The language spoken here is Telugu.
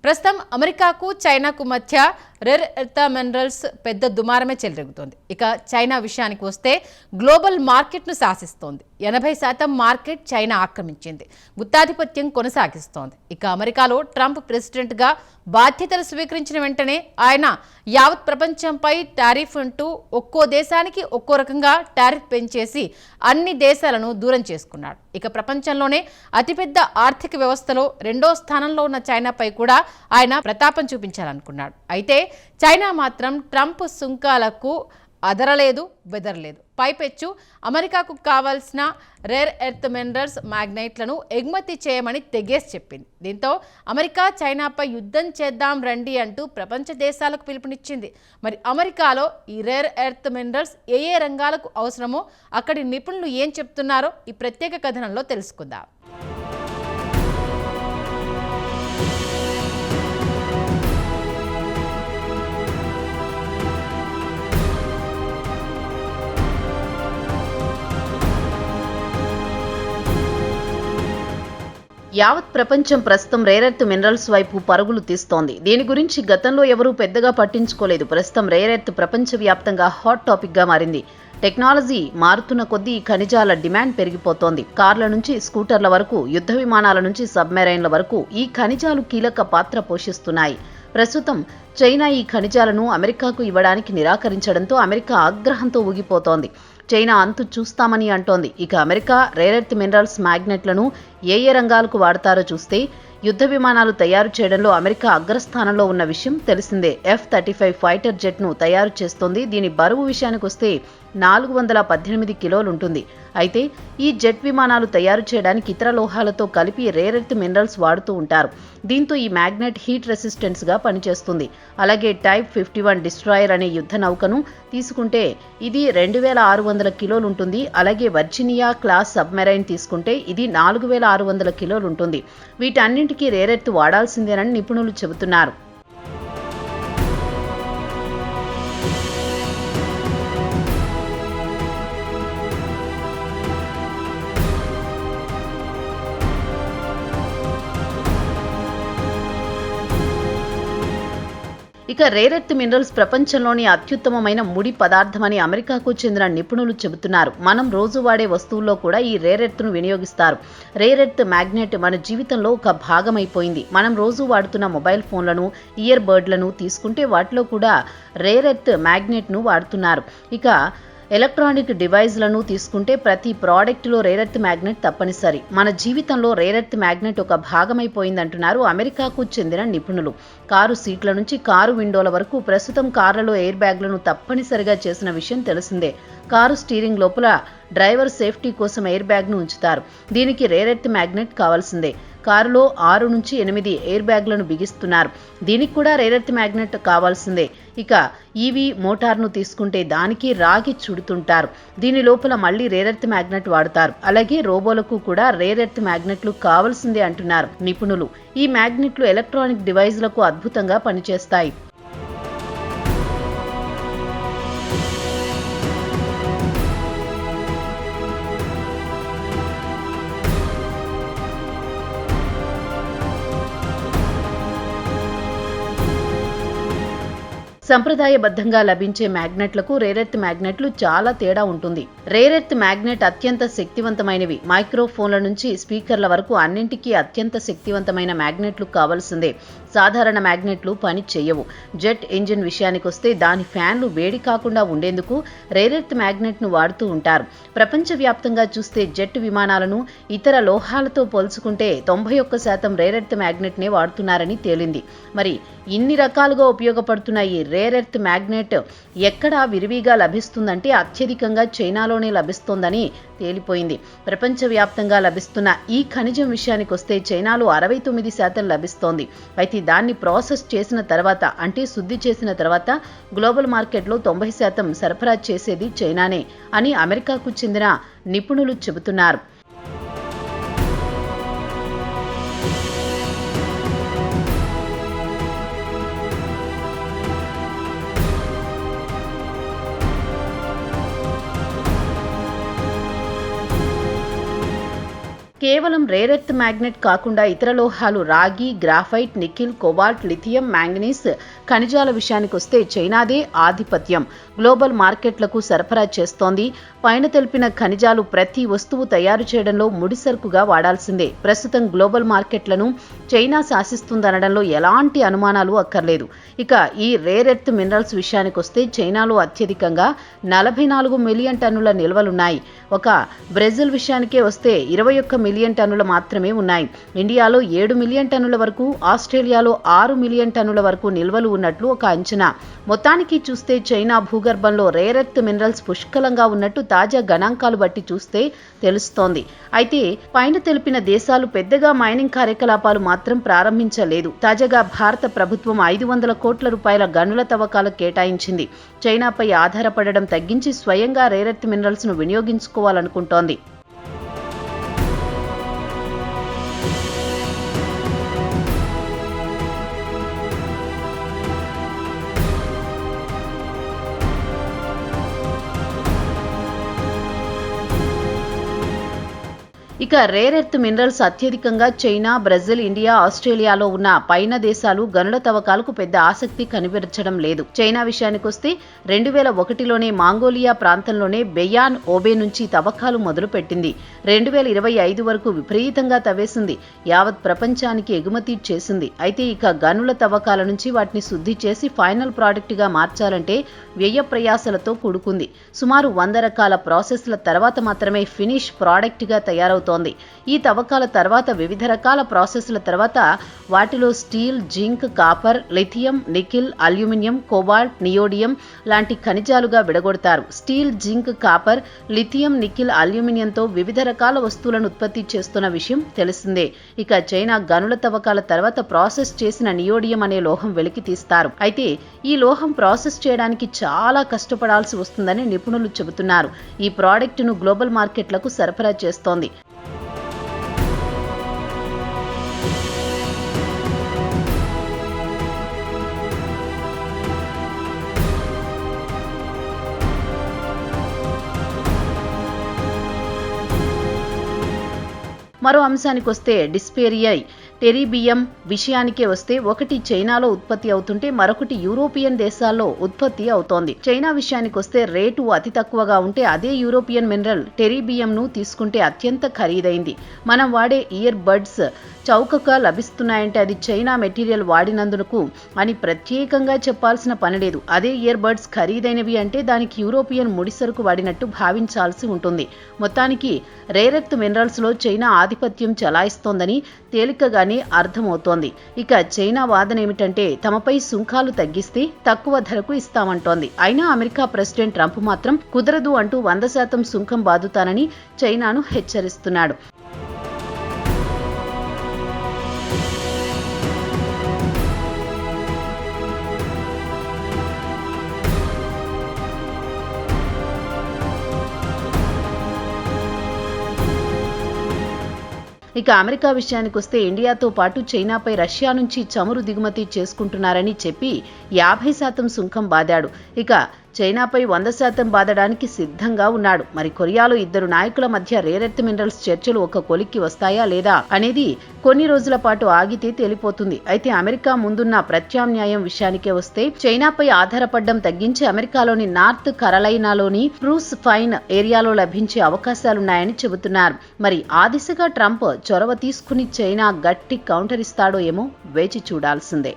ప్రస్తుతం అమెరికాకు చైనాకు మధ్య రేర్ ఎర్త్ మినరల్స్ పెద్ద దుమారమే చెలరేగుతోంది. ఇక చైనా విషయానికి వస్తే గ్లోబల్ మార్కెట్ను శాసిస్తోంది. 80% మార్కెట్ చైనా ఆక్రమించింది. గుత్తాధిపత్యం కొనసాగిస్తోంది. ఇక అమెరికాలో ట్రంప్ ప్రెసిడెంట్గా బాధ్యతలు స్వీకరించిన వెంటనే ఆయన యావత్ ప్రపంచంపై టారిఫ్ అంటూ ఒక్కో దేశానికి ఒక్కో రకంగా టారిఫ్ పెంచేసి అన్ని దేశాలను దూరం చేసుకున్నాడు. ఇక ప్రపంచంలోనే అతిపెద్ద ఆర్థిక వ్యవస్థలో రెండో స్థానంలో ఉన్న చైనాపై కూడా ఆయన ప్రతాపం చూపించాలనుకున్నాడు. అయితే చైనా మాత్రం ట్రంప్ సుంకాలకు అదరలేదు, బెదరలేదు. పైపెచ్చు అమెరికాకు కావాల్సిన రేర్ ఎర్త్ మినరల్స్ మ్యాగ్నైట్లను ఎగుమతి చేయమని తెగేసి చెప్పింది. దీంతో అమెరికా చైనాపై యుద్ధం చేద్దాం రండి అంటూ ప్రపంచ దేశాలకు పిలుపునిచ్చింది. మరి అమెరికాలో ఈ రేర్ ఎర్త్ మినరల్స్ ఏ రంగాలకు అవసరమో అక్కడి నిపుణులు ఏం చెప్తున్నారో ఈ ప్రత్యేక కథనంలో తెలుసుకుందాం. యావత్ ప్రపంచం ప్రస్తుతం రేర్ ఎర్త్ మినరల్స్ వైపు పరుగులు తీస్తోంది. దీని గురించి గతంలో ఎవరూ పెద్దగా పట్టించుకోలేదు. ప్రస్తుతం రేర్ ఎర్త్ ప్రపంచవ్యాప్తంగా హాట్ టాపిక్ గా మారింది. టెక్నాలజీ మారుతున్న కొద్దీ ఖనిజాల డిమాండ్ పెరిగిపోతోంది. కార్ల నుంచి స్కూటర్ల వరకు, యుద్ధ విమానాల నుంచి సబ్మెరైన్ల వరకు ఈ ఖనిజాలు కీలక పాత్ర పోషిస్తున్నాయి. ప్రస్తుతం చైనా ఈ ఖనిజాలను అమెరికాకు ఇవ్వడానికి నిరాకరించడంతో అమెరికా ఆగ్రహంతో ఊగిపోతోంది. చైనా అంతు చూస్తామని అంటోంది. ఇక అమెరికా రేర్ ఎర్త్ మినరల్స్ మ్యాగ్నెట్లను ఏ రంగాలకు వాడతారో చూస్తే యుద్ధ విమానాలు తయారు చేయడంలో అమెరికా అగ్రస్థానంలో ఉన్న విషయం తెలిసిందే. F-35 ఫైటర్ జెట్ను తయారు చేస్తోంది. దీని బరువు విషయానికి వస్తే 418 కిలోలుంటుంది. అయితే ఈ జెట్ విమానాలు తయారు చేయడానికి ఇతర లోహాలతో కలిపి రేర్ ఎర్త్ మినరల్స్ వాడుతూ ఉంటారు. దీంతో ఈ మ్యాగ్నెట్ హీట్ రెసిస్టెన్స్ గా పనిచేస్తుంది. అలాగే Type 51 డిస్ట్రాయర్ అనే యుద్ధ నౌకను తీసుకుంటే ఇది 2600 కిలోలుంటుంది. అలాగే వర్జీనియా క్లాస్ సబ్మెరైన్ తీసుకుంటే ఇది 4600 కిలోలుంటుంది. వీటన్నింటికీ రేర్ ఎర్త్ వాడాల్సిందేనని నిపుణులు చెబుతున్నారు. ఇక రేర్ ఎర్త్ మినరల్స్ ప్రపంచంలోని అత్యుత్తమమైన ముడి పదార్థమని అమెరికాకు చెందిన నిపుణులు చెబుతున్నారు. మనం రోజు వాడే వస్తువుల్లో కూడా ఈ రేర్ ఎర్త్ను వినియోగిస్తారు. రేర్ ఎర్త్ మ్యాగ్నెట్ మన జీవితంలో ఒక భాగమైపోయింది. మనం రోజు వాడుతున్న మొబైల్ ఫోన్లను, ఇయర్ బర్డ్లను తీసుకుంటే వాటిలో కూడా రేర్ ఎర్త్ మ్యాగ్నెట్ను వాడుతున్నారు. ఇక ఎలక్ట్రానిక్ డివైజ్లను తీసుకుంటే ప్రతి ప్రోడక్ట్లో రేర్ ఎర్త్ మ్యాగ్నెట్ తప్పనిసరి. మన జీవితంలో రేర్ ఎర్త్ మ్యాగ్నెట్ ఒక భాగమైపోయిందంటున్నారు అమెరికాకు చెందిన నిపుణులు. కారు సీట్ల నుంచి కారు విండోల వరకు ప్రస్తుతం కార్లలో ఎయిర్ బ్యాగ్లను తప్పనిసరిగా చేసిన విషయం తెలిసిందే. కారు స్టీరింగ్ లోపల డ్రైవర్ సేఫ్టీ కోసం ఎయిర్ బ్యాగ్ను ఉంచుతారు. దీనికి రేర్ ఎర్త్ మ్యాగ్నెట్ కావాల్సిందే. కారులో 6 నుంచి 8 ఎయిర్ బ్యాగ్లను బిగిస్తున్నారు. దీనికి కూడా రేర్ ఎర్త్ మ్యాగ్నెట్ కావాల్సిందే. ఇక ఈవీ మోటార్ను తీసుకుంటే దానికి రాగి చుడుతుంటారు. దీని లోపల మళ్లీ రేర్ ఎర్త్ మ్యాగ్నెట్ వాడుతారు. అలాగే రోబోలకు కూడా రేర్ ఎర్త్ మ్యాగ్నెట్లు కావాల్సిందే అంటున్నారు నిపుణులు. ఈ మ్యాగ్నెట్లు ఎలక్ట్రానిక్ డివైజ్లకు అద్భుతంగా పనిచేస్తాయి. సంప్రదాయబద్ధంగా లభించే మ్యాగ్నెట్లకు రేర్ ఎర్త్ మ్యాగ్నెట్లు చాలా తేడా ఉంటుంది. రేర్ ఎర్త్ మ్యాగ్నెట్ అత్యంత శక్తివంతమైనవి. మైక్రోఫోన్ల నుంచి స్పీకర్ల వరకు అన్నింటికీ అత్యంత శక్తివంతమైన మ్యాగ్నెట్లు కావాల్సిందే. సాధారణ మ్యాగ్నెట్లు పని చేయవు. జెట్ ఇంజిన్ విషయానికొస్తే దాని ఫ్యాన్లు వేడి కాకుండా ఉండేందుకు రేర్ ఎర్త్ మ్యాగ్నెట్ను వాడుతూ ఉంటారు. ప్రపంచవ్యాప్తంగా చూస్తే జెట్ విమానాలను ఇతర లోహాలతో పోల్చుకుంటే 91% రేర్ ఎర్త్ మ్యాగ్నెట్నే వాడుతున్నారని తేలింది. మరి ఇన్ని రకాలుగా ఉపయోగపడుతున్న ఈ రేర్ ఎర్త్ మ్యాగ్నెట్ ఎక్కడ విరివిగా లభిస్తుందంటే అత్యధికంగా చైనాలోనే లభిస్తోందని తేలిపోయింది. ప్రపంచవ్యాప్తంగా లభిస్తున్న ఈ ఖనిజం విషయానికి వస్తే చైనాలో 69% లభిస్తోంది. అయితే దాన్ని ప్రాసెస్ చేసిన తర్వాత, అంటే శుద్ధి చేసిన తర్వాత గ్లోబల్ మార్కెట్లో 90% సరఫరా చేసేది చైనానే అని అమెరికాకు చెందిన నిపుణులు చెబుతున్నారు. కేవలం రేర్ ఎర్త్ మ్యాగ్నెట్ కాకుండా ఇతర లోహాలు రాగి, graphite, nickel, cobalt, lithium, manganese ఖనిజాల విషయానికి వస్తే చైనాదే ఆధిపత్యం గ్లోబల్ మార్కెట్లకు సరఫరా చేస్తోంది. పైన తెలిపిన ఖనిజాలు ప్రతి వస్తువు తయారు చేయడంలో ముడిసరుకుగా వాడాల్సిందే. ప్రస్తుతం గ్లోబల్ మార్కెట్లను చైనా శాసిస్తుందనడంలో ఎలాంటి అనుమానాలు అక్కర్లేదు. ఇక ఈ రేర్ ఎర్త్ మినరల్స్ విషయానికి వస్తే చైనాలో అత్యధికంగా 44 మిలియన్ టన్నుల నిల్వలున్నాయి. ఒక బ్రెజిల్ విషయానికే వస్తే 21 మిలియన్ టన్నుల మాత్రమే ఉన్నాయి. ఇండియాలో 7 మిలియన్ టన్నుల వరకు, ఆస్ట్రేలియాలో 6 మిలియన్ టన్నుల వరకు నిల్వలు ఉన్నట్లు ఒక అంచనా. మొత్తానికి చూస్తే చైనా భూగర్భంలో రేర్ ఎర్త్ మినరల్స్ పుష్కలంగా ఉన్నట్టు తాజా గణాంకాలు బట్టి చూస్తే తెలుస్తోంది. అయితే పైన తెలిపిన దేశాలు పెద్దగా మైనింగ్ కార్యకలాపాలు మాత్రం ప్రారంభించలేదు. తాజాగా భారత ప్రభుత్వం 500 కోట్ల రూపాయల గనుల తవ్వకాలకు కేటాయించింది. చైనాపై ఆధారపడడం తగ్గించి స్వయంగా రేర్ ఎర్త్ మినరల్స్ ను వినియోగించుకోవాలనుకుంటోంది. ఇక రేర్ ఎర్త్ మినరల్స్ అత్యధికంగా చైనా, బ్రెజిల్, ఇండియా, ఆస్ట్రేలియాలో ఉన్న పైన దేశాలు గనుల తవ్వకాలకు పెద్ద ఆసక్తి కనిపించడం లేదు. చైనా విషయానికొస్తే 2001లోనే మాంగోలియా ప్రాంతంలోనే బెయాన్ ఓబే నుంచి తవ్వకాలు మొదలుపెట్టింది. 2025 వరకు విపరీతంగా తవ్వేసింది. యావత్ ప్రపంచానికి ఎగుమతి చేసింది. అయితే ఇక గనుల తవ్వకాల నుంచి వాటిని శుద్ధి చేసి ఫైనల్ ప్రాడక్ట్గా మార్చాలంటే వ్యయ ప్రయాసలతో కూడుకుంది. సుమారు 100 రకాల ప్రాసెస్ల తర్వాత మాత్రమే ఫినిష్ ప్రాడక్ట్గా తయారవుతుంది. ఈ తవ్వకాల తర్వాత వివిధ రకాల ప్రాసెస్ల తర్వాత వాటిలో steel, zinc, copper, lithium, nickel, aluminium, cobalt, neodymium లాంటి ఖనిజాలుగా విడగొడతారు. Steel, zinc, copper, lithium, nickel, అల్యూమినియంతో వివిధ రకాల వస్తువులను ఉత్పత్తి చేస్తున్న విషయం తెలిసిందే. ఇక చైనా గనుల తవ్వకాల తర్వాత ప్రాసెస్ చేసిన నియోడియం అనే లోహం వెలికి తీస్తారు. అయితే ఈ లోహం ప్రాసెస్ చేయడానికి చాలా కష్టపడాల్సి వస్తుందని నిపుణులు చెబుతున్నారు. ఈ ప్రోడక్ట్ను గ్లోబల్ మార్కెట్లకు సరఫరా చేస్తోంది. మరో అంశానికి వస్తే డిస్పేరియై, టెరీబియం విషయానికే వస్తే ఒకటి చైనాలో ఉత్పత్తి అవుతుంటే మరొకటి యూరోపియన్ దేశాల్లో ఉత్పత్తి అవుతోంది. చైనా విషయానికి వస్తే రేటు అతి తక్కువగా ఉంటే అదే యూరోపియన్ మినరల్ టెరీబియంను తీసుకుంటే అత్యంత ఖరీదైంది. మనం వాడే ఇయర్ బడ్స్ చౌకగా లభిస్తున్నాయంటే అది చైనా మెటీరియల్ వాడినందుకు అని ప్రత్యేకంగా చెప్పాల్సిన పని లేదు. అదే ఇయర్ బడ్స్ ఖరీదైనవి అంటే దానికి యూరోపియన్ ముడిసరుకు వాడినట్టు భావించాల్సి ఉంటుంది. మొత్తానికి రేర్ ఎర్త్ మినరల్స్ లో చైనా ఆధిపత్యం చలాయిస్తోందని తేలికగానే అర్థమవుతోంది. ఇక చైనా వాదన ఏమిటంటే తమపై సుంకాలు తగ్గిస్తే తక్కువ ధరకు ఇస్తామంటోంది. అయినా అమెరికా ప్రెసిడెంట్ ట్రంప్ మాత్రం కుదరదు అంటూ 100% సుంకం బాదుతానని చైనాను హెచ్చరిస్తున్నాడు. ఇక అమెరికా విషయానికి వస్తే ఇండియాతో పాటు చైనాపై రష్యా నుంచి చమురు దిగుమతి చేసుకుంటున్నారని చెప్పి 50% సుంకం బాదాడు. ఇక చైనాపై 100% బాదడానికి సిద్ధంగా ఉన్నాడు. మరి కొరియాలో ఇద్దరు నాయకుల మధ్య రేర్ ఎర్త్ మినరల్స్ చర్చలు ఒక కొలిక్కి వస్తాయా లేదా అనేది కొన్ని రోజుల పాటు ఆగితే తేలిపోతుంది. అయితే అమెరికా ముందున్న ప్రత్యామ్నాయం విషయానికే వస్తే చైనాపై ఆధారపడడం తగ్గించి అమెరికాలోని నార్త్ కరలైనాలోని స్ప్రూస్ పైన్ ఏరియాలో లభించే అవకాశాలున్నాయని చెబుతున్నారు. మరి ఆ దిశగా ట్రంప్ చొరవ తీసుకుని చైనా గట్టి కౌంటర్ ఇస్తాడో ఏమో వేచి చూడాల్సిందే.